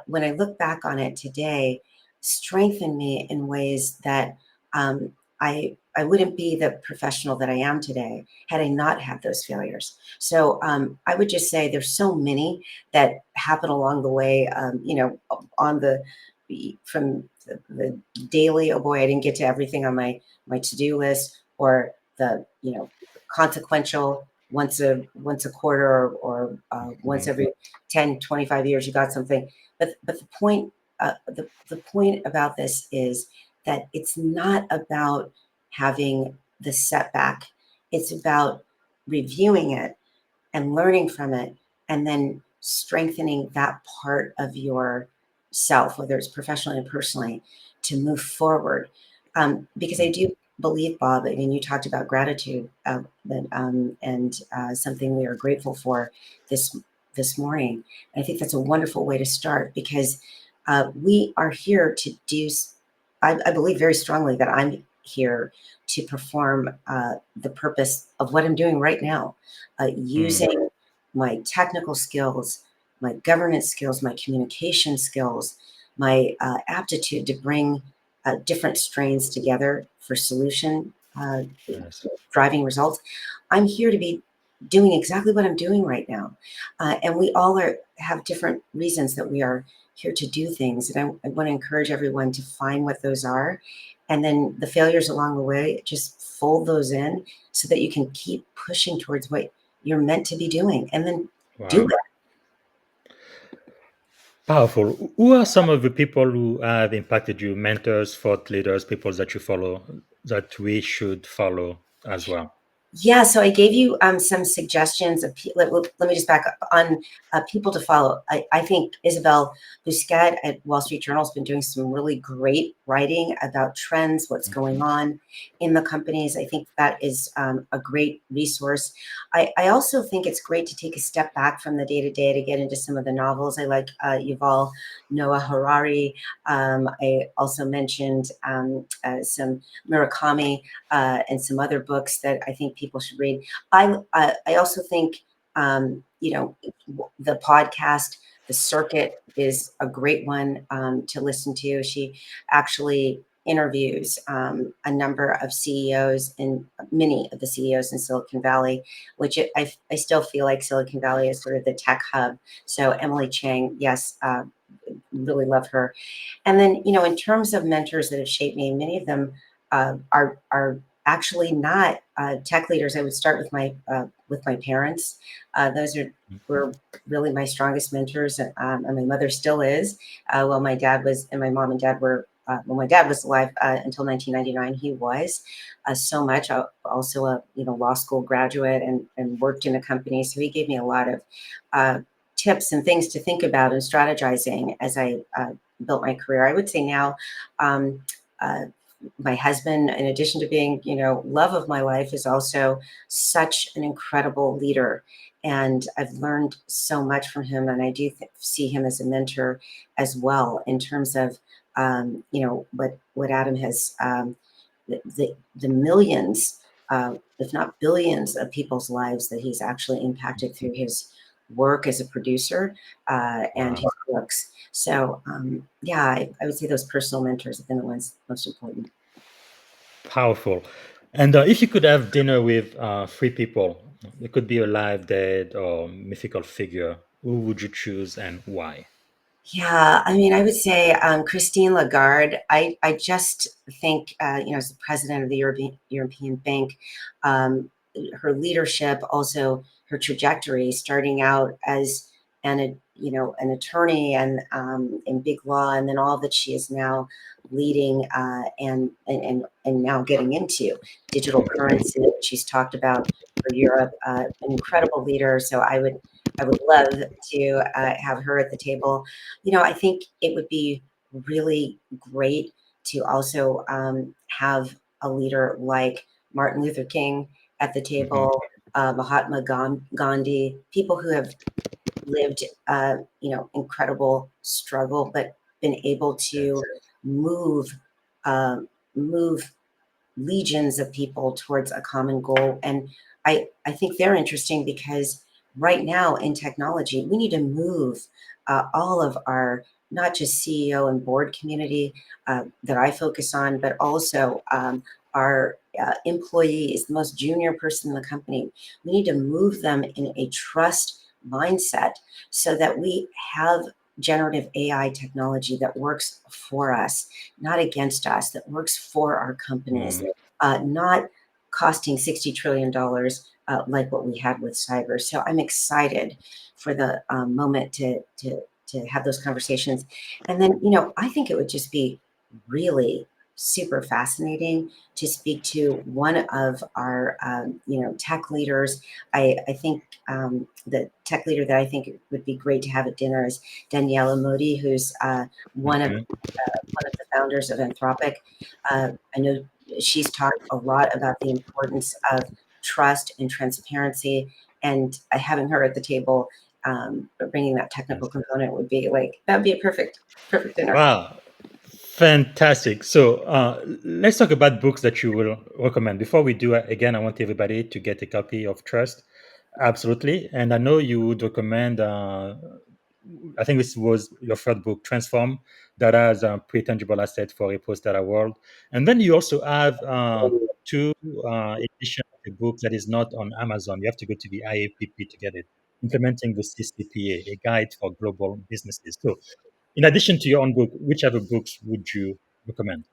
when I look back on it today, strengthen me in ways that I wouldn't be the professional that I am today had I not had those failures. So I would just say there's so many that happen along the way. On from the daily, oh boy, I didn't get to everything on my to-do list, or the consequential once a quarter, or once every 10, 25 years you got something. But the point the point about this is that it's not about having the setback. It's about reviewing it and learning from it, and then strengthening that part of yourself, whether it's professionally or personally, to move forward. Because I do believe, Bob, I mean, you talked about gratitude, and something we are grateful for this morning. And I think that's a wonderful way to start, because we are here to do. I believe very strongly that I'm here to perform the purpose of what I'm doing right now, using my technical skills, my governance skills, my communication skills, my aptitude to bring different strains together for solution driving results. I'm here to be doing exactly what I'm doing right now. And we all have different reasons that we are here to do things. And I want to encourage everyone to find what those are. And then the failures along the way, just fold those in so that you can keep pushing towards what you're meant to be doing and then do Wow. it. Powerful. Who are some of the people who have impacted you, mentors, thought leaders, people that you follow, that we should follow as well? Yeah, so I gave you some suggestions of let me just back up on people to follow. I think Isabel Busquet at Wall Street Journal has been doing some really great writing about trends, what's going on in the companies. I think that is a great resource. I also think it's great to take a step back from the day-to-day to get into some of the novels. I like Yuval Noah Harari. I also mentioned some Murakami and some other books that I think people should read. I also think the podcast, The Circuit, is a great one to listen to. She actually interviews a number of CEOs and many of the CEOs in Silicon Valley, which I still feel like Silicon Valley is sort of the tech hub. So Emily Chang, yes, really love her. And then, in terms of mentors that have shaped me, many of them are actually not tech leaders. I would start with my parents. Those were really my strongest mentors, and my mother still is. Well, my dad was, and my mom and dad were. When my dad was alive until 1999, he was so much. Also a law school graduate and worked in a company, so he gave me a lot of tips and things to think about and strategizing as I built my career. I would say now, my husband, in addition to being, love of my life, is also such an incredible leader. And I've learned so much from him. And I do see him as a mentor as well in terms of, what Adam has, the millions, if not billions of people's lives that he's actually impacted through his work as a producer and Wow. his books. So yeah, I would say those personal mentors have been the ones most important. Powerful. And if you could have dinner with three people, it could be alive, dead, or mythical figure, who would you choose and why? Yeah, I mean, I would say Christine Lagarde. I just think, as the president of the European Bank, um, her leadership, also her trajectory, starting out as an attorney and in big law, and then all that she is now leading and now getting into digital currency. She's talked about for Europe, an incredible leader. So I would love to have her at the table. I think it would be really great to also have a leader like Martin Luther King at the Mhm. table, Mahatma Gandhi, people who have lived, incredible struggle, but been able to Yes. move, uh, move legions of people towards a common goal. And I think they're interesting because right now in technology, we need to move all of our, not just CEO and board community that I focus on, but also our employees, the most junior person in the company. We need to move them in a trust mindset so that we have generative AI technology that works for us, not against us, that works for our companies, Mm. not costing $60 trillion like what we had with cyber. So I'm excited for the moment to have those conversations. And then, I think it would just be really super fascinating to speak to one of our, tech leaders. I think the tech leader that I think would be great to have at dinner is Daniela Modi, who's Mhm. one of the founders of Anthropic. I know she's talked a lot about the importance of trust and transparency, and having her at the table, bringing that technical component would be like that'd be a perfect dinner. Wow. Fantastic. So let's talk about books that you will recommend. Before we do, again, I want everybody to get a copy of Trust. Absolutely. And I know you would recommend I think this was your third book, Transform, that has a pre-tangible asset for a post-data world. And then you also have two editions of the book that is not on Amazon. You have to go to the IAPP to get it. Implementing the CCPA, a guide for global businesses. So, in addition to your own book, which other books would you recommend?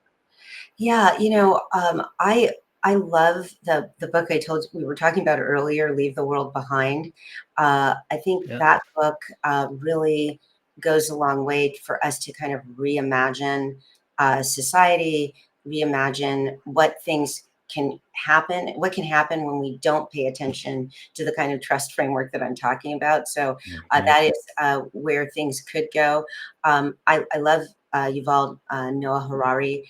Yeah, I love the book I told you we were talking about earlier, Leave the World Behind. I think Yeah. that book really goes a long way for us to kind of reimagine society, reimagine what can happen when we don't pay attention to the kind of trust framework that I'm talking about. So Mhm. that is where things could go. I love Yuval Noah Harari,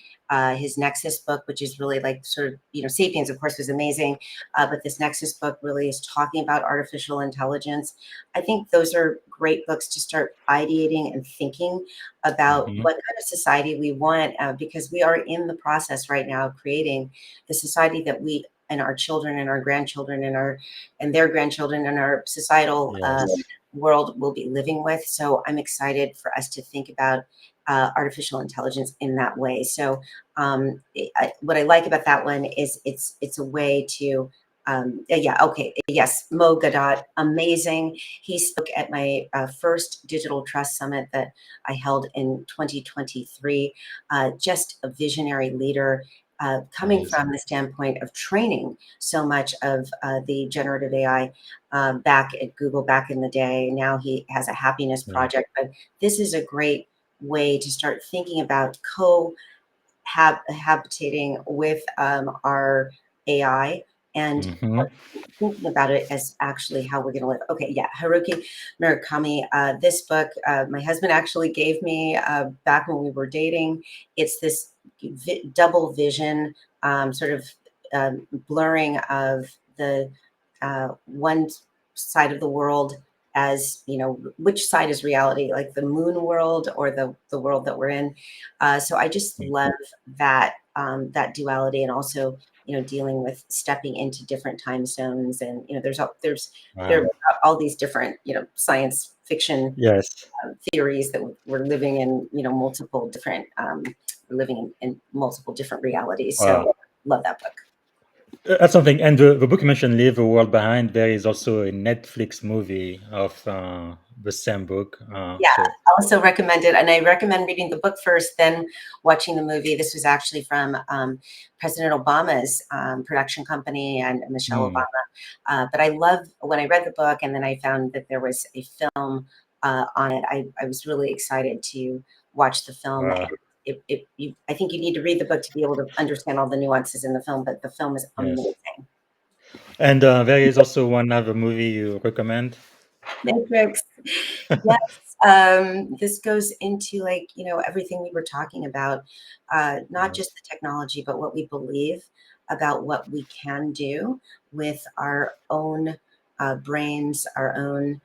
his Nexus book, which is really like sort of, Sapiens, of course, was amazing. But this Nexus book really is talking about artificial intelligence. I think those are great books to start ideating and thinking about Mhm. what kind of society we want, because we are in the process right now of creating the society that we and our children and our grandchildren and their grandchildren and our societal Yes. world will be living with. So I'm excited for us to think about artificial intelligence in that way. So what I like about that one is it's a way to yeah, okay, yes, Mo Gadot, amazing. He spoke at my first Digital Trust Summit that I held in 2023. Just a visionary leader, coming Amazing. from the standpoint of training so much of the generative AI back at Google back in the day. Now he has a happiness Yeah. project, but this is a great way to start thinking about habitating with our AI and Mhm. thinking about it as actually how we're going to live. Okay, yeah, Haruki Murakami. This book, my husband actually gave me back when we were dating. It's this double vision, sort of blurring of the one side of the world as which side is reality, like the moon world or the world that we're in. So I just love that that duality, and also dealing with stepping into different time zones, and there Wow. are all these different science fiction Yes. theories that we're living in multiple different we're living in multiple different realities. Wow. So love that book. That's something. And the book you mentioned, Leave the World Behind, there is also a Netflix movie of the same book. Yeah, also recommend it, and I recommend reading the book first, then watching the movie. This was actually from President Obama's production company and Michelle Hmm. Obama. But I love when I read the book, and then I found that there was a film on it. I was really excited to watch the film. And Wow. I think you need to read the book to be able to understand all the nuances in the film, but the film is Yes. amazing. And there is also one other movie you recommend. Matrix. Yes. This goes into everything we were talking about, not Yes. just the technology, but what we believe about what we can do with our own brains, our own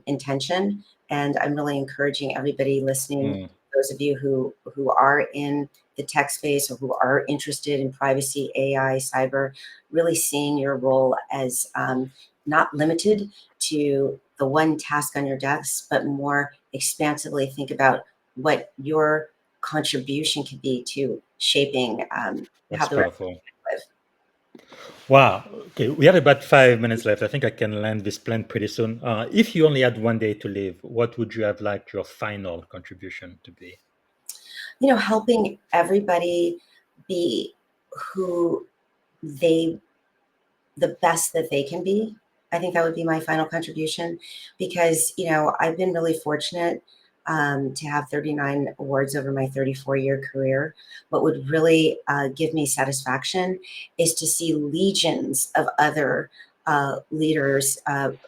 intention. And I'm really encouraging everybody listening, Hmm. those of you who are in the tech space or who are interested in privacy, AI, cyber, really seeing your role as not limited to the one task on your desk, but more expansively think about what your contribution could be to shaping how That's the rest powerful. live. Wow. Okay, we have about 5 minutes left. I think I can land this plan pretty soon. If you only had one day to live, what would you have liked your final contribution to be? Helping everybody be who they the best that they can be. I think that would be my final contribution, because I've been really fortunate to have 39 awards over my 34-year career. What would really give me satisfaction is to see legions of other leaders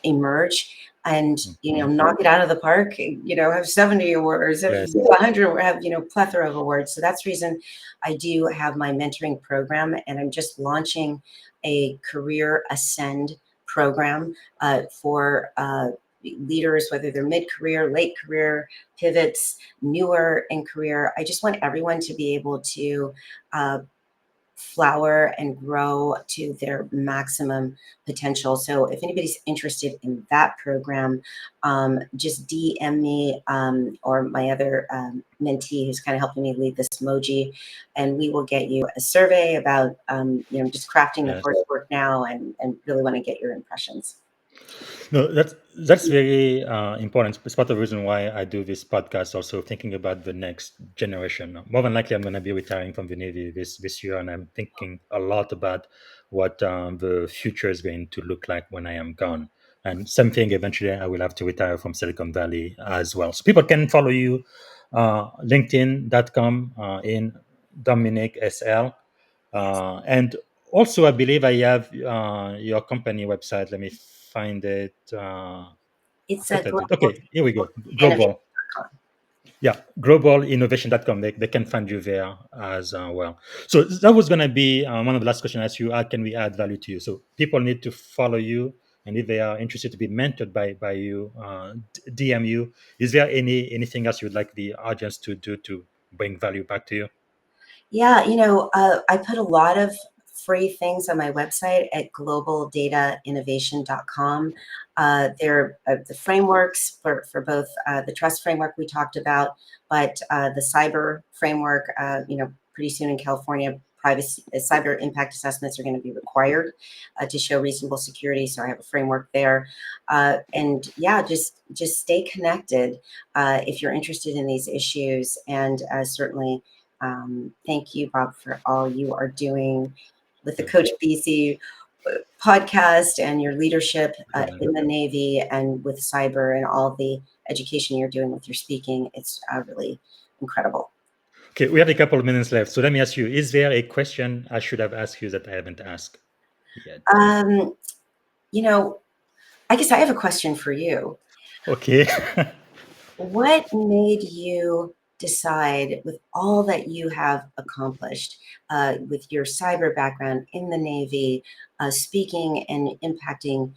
emerge and Mhm. knock it out of the park. Have 70 awards, have Yes. 100, have plethora of awards. So that's the reason I do have my mentoring program, and I'm just launching a career ascend program for leaders, whether they're mid-career, late career, pivots, newer in career. I just want everyone to be able to flower and grow to their maximum potential. So if anybody's interested in that program, just DM me or my other mentee who's kind of helping me lead this emoji, and we will get you a survey about just crafting the Yes. coursework now, and really want to get your impressions. No, that's very important. It's part of the reason why I do this podcast. Also thinking about the next generation. More than likely, I'm going to be retiring from the Navy this year, and I'm thinking a lot about what the future is going to look like when I am gone. And something eventually, I will have to retire from Silicon Valley as well. So people can follow you, LinkedIn.com in Dominique SL, and also, I believe I have your company website. Let me find it. It's Thought a I did. global Okay, here we go. innovation. Global. Yeah, globalinnovation.com. They can find you there as well. So that was going to be one of the last questions I asked you. How can we add value to you? So people need to follow you. And if they are interested to be mentored by you, DM you. Is there anything else you would like the audience to do to bring value back to you? Yeah, I put a lot of free things on my website at globaldatainnovation.com. There are the frameworks for both the trust framework we talked about, but the cyber framework, pretty soon in California, privacy cyber impact assessments are going to be required to show reasonable security. So I have a framework there. And yeah, just stay connected if you're interested in these issues. And certainly, thank you, Bob, for all you are doing with the Coach BC podcast and your leadership in the Navy and with cyber and all the education you're doing with your speaking. It's really incredible. Okay, we have a couple of minutes left. So let me ask you, is there a question I should have asked you that I haven't asked yet? I guess I have a question for you. Okay. What made you decide, with all that you have accomplished, with your cyber background in the Navy, speaking and impacting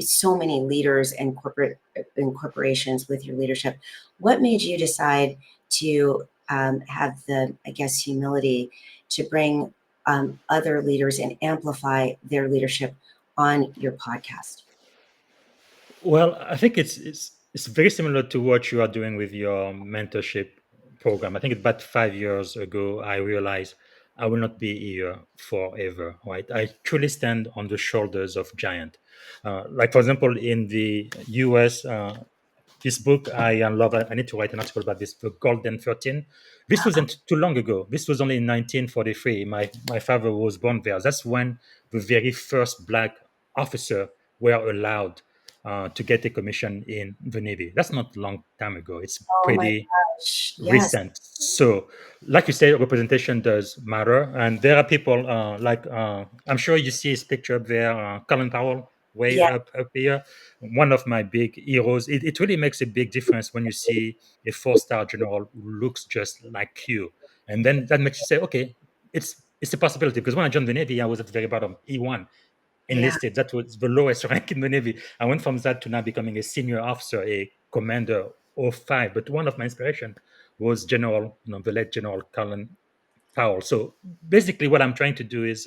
so many leaders and corporations with your leadership, what made you decide to have the, I guess, humility to bring other leaders and amplify their leadership on your podcast? Well, I think it's very similar to what you are doing with your mentorship program. I think about 5 years ago, I realized I will not be here forever. Right? I truly stand on the shoulders of giant. Like for example, in the U.S. This book I love. I need to write an article about this. The Golden 13. This wasn't too long ago. This was only in 1943. My father was born there. That's when the very first black officer were allowed to get a commission in the Navy. That's not a long time ago. It's Oh my pretty gosh. Yes. recent. So, like you said, representation does matter. And there are people I'm sure you see his picture up there, Colin Powell, way Yeah. up here. One of my big heroes. It really makes a big difference when you see a four-star general who looks just like you. And then that makes you say, okay, it's a possibility. Because when I joined the Navy, I was at the very bottom, E1 Yeah. enlisted. That was the lowest rank in the Navy. I went from that to now becoming a senior officer, a commander '05. But one of my inspiration was General, the late General Colin Powell. So basically, what I'm trying to do is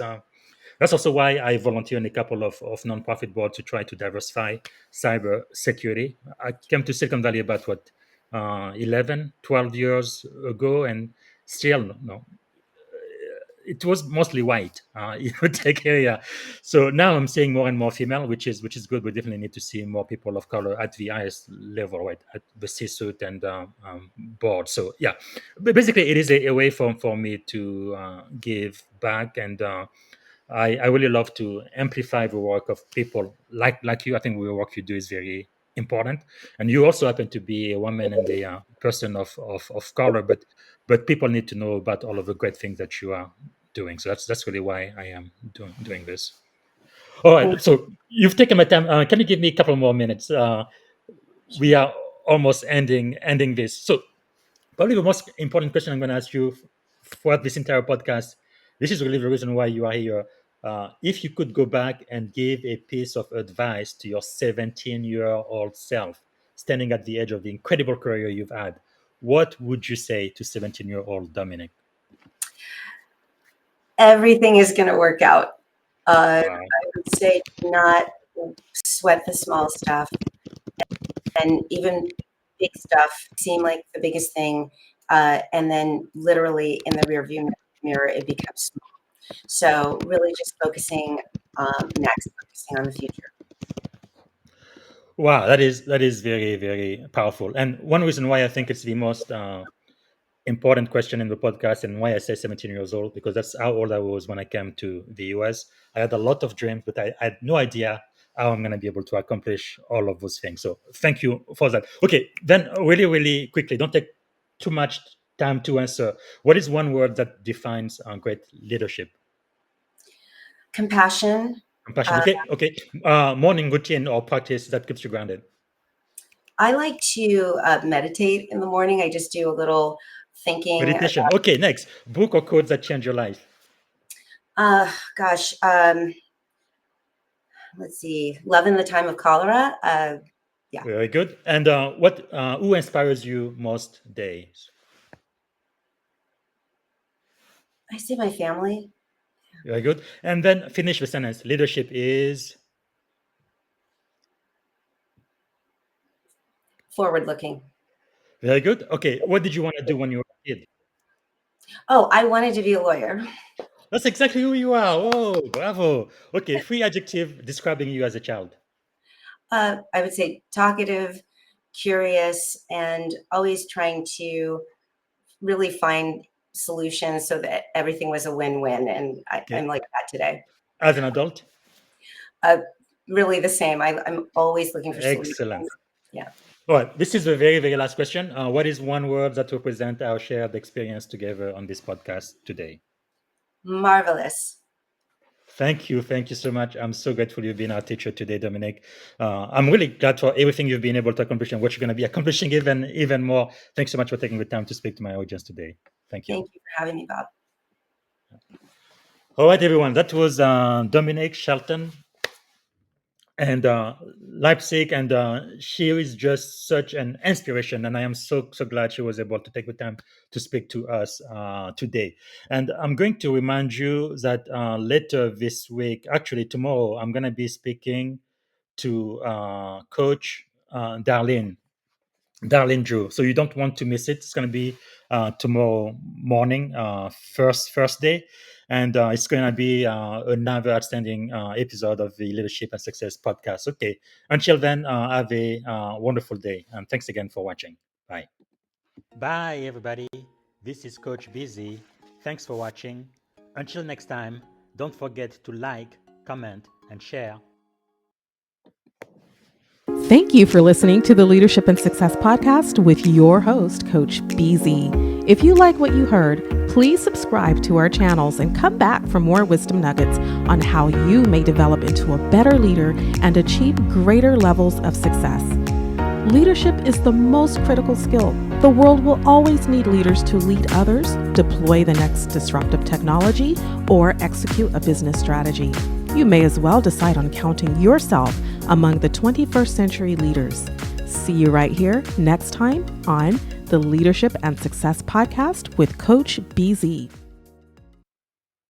that's also why I volunteer in a couple of nonprofit boards to try to diversify cyber security. I came to Silicon Valley about 11, 12 years ago, and still, it was mostly white, tech area. So now I'm seeing more and more female, which is good. We definitely need to see more people of color at the highest level, right, at the C-suite and board. So yeah, but basically it is a way for me to give back, and I really love to amplify the work of people like you. I think the work you do is very important, and you also happen to be a woman and a person of color, but people need to know about all of the great things that you are doing. So that's really why I am doing this. All right. So you've taken my time. Can you give me a couple more minutes? We are almost ending this. So probably the most important question I'm going to ask you for this entire podcast. This is really the reason why you are here. If you could go back and give a piece of advice to your 17-year-old self, standing at the edge of the incredible career you've had, what would you say to 17-year-old Dominic? everything is going to work out. Wow. I would say do not sweat the small stuff, and even big stuff seem like the biggest thing, and then literally in the rearview mirror it becomes small. So really just focusing on the future. Wow, that is very, very powerful. And one reason why I think it's the most important question in the podcast, and why I say 17 years old, because that's how old I was when I came to the US. I had a lot of dreams, but I had no idea how I'm going to be able to accomplish all of those things. So thank you for that. Okay, then really, really quickly, don't take too much time to answer. What is one word that defines great leadership? Compassion. Compassion. Okay. Morning routine or practice that keeps you grounded. I like to meditate in the morning. I just do a little thinking. Meditation. Okay, next. Book or quote that changed your life. Gosh, let's see. Love in the Time of Cholera. Yeah. Very good. And who inspires you most days? I say my family. Very good. And then finish the sentence. Leadership is Forward looking. very good. Okay, what did you want to do when you were a kid? Oh, I wanted to be a lawyer. That's exactly who you are. Oh, bravo. Okay, 3 adjective describing you as a child. I would say talkative, curious, and always trying to really find solutions so that everything was a win-win. And I'm like that today. As an adult? Really the same. I'm always looking for Excellent. solutions. Yeah. All right, this is the very, very last question. What is one word that represents our shared experience together on this podcast today? Marvelous. Thank you so much. I'm so grateful you've been our teacher today, Dominique. I'm really glad for everything you've been able to accomplish and what you're going to be accomplishing even more. Thanks so much for taking the time to speak to my audience today. Thank you. Thank you for having me, Bob. All right, everyone. That was Dominique Shelton and Leipzig, and she is just such an inspiration, and I am so glad she was able to take the time to speak to us today. And I'm going to remind you that later this week, actually tomorrow, I'm going to be speaking to Coach Darlene Drew. So you don't want to miss it. It's going to be tomorrow morning, first day, and it's going to be another outstanding episode of the Leadership and Success podcast. Okay, until then, have a wonderful day, and thanks again for watching. Bye. Bye, everybody. This is Coach Busy. Thanks for watching. Until next time, don't forget to like, comment, and share. Thank you for listening to the Leadership and Success Podcast with your host, Coach BZ. If you like what you heard, please subscribe to our channels and come back for more wisdom nuggets on how you may develop into a better leader and achieve greater levels of success. Leadership is the most critical skill. The world will always need leaders to lead others, deploy the next disruptive technology, or execute a business strategy. You may as well decide on counting yourself among the 21st century leaders. See you right here next time on the Leadership and Success Podcast with Coach BZ.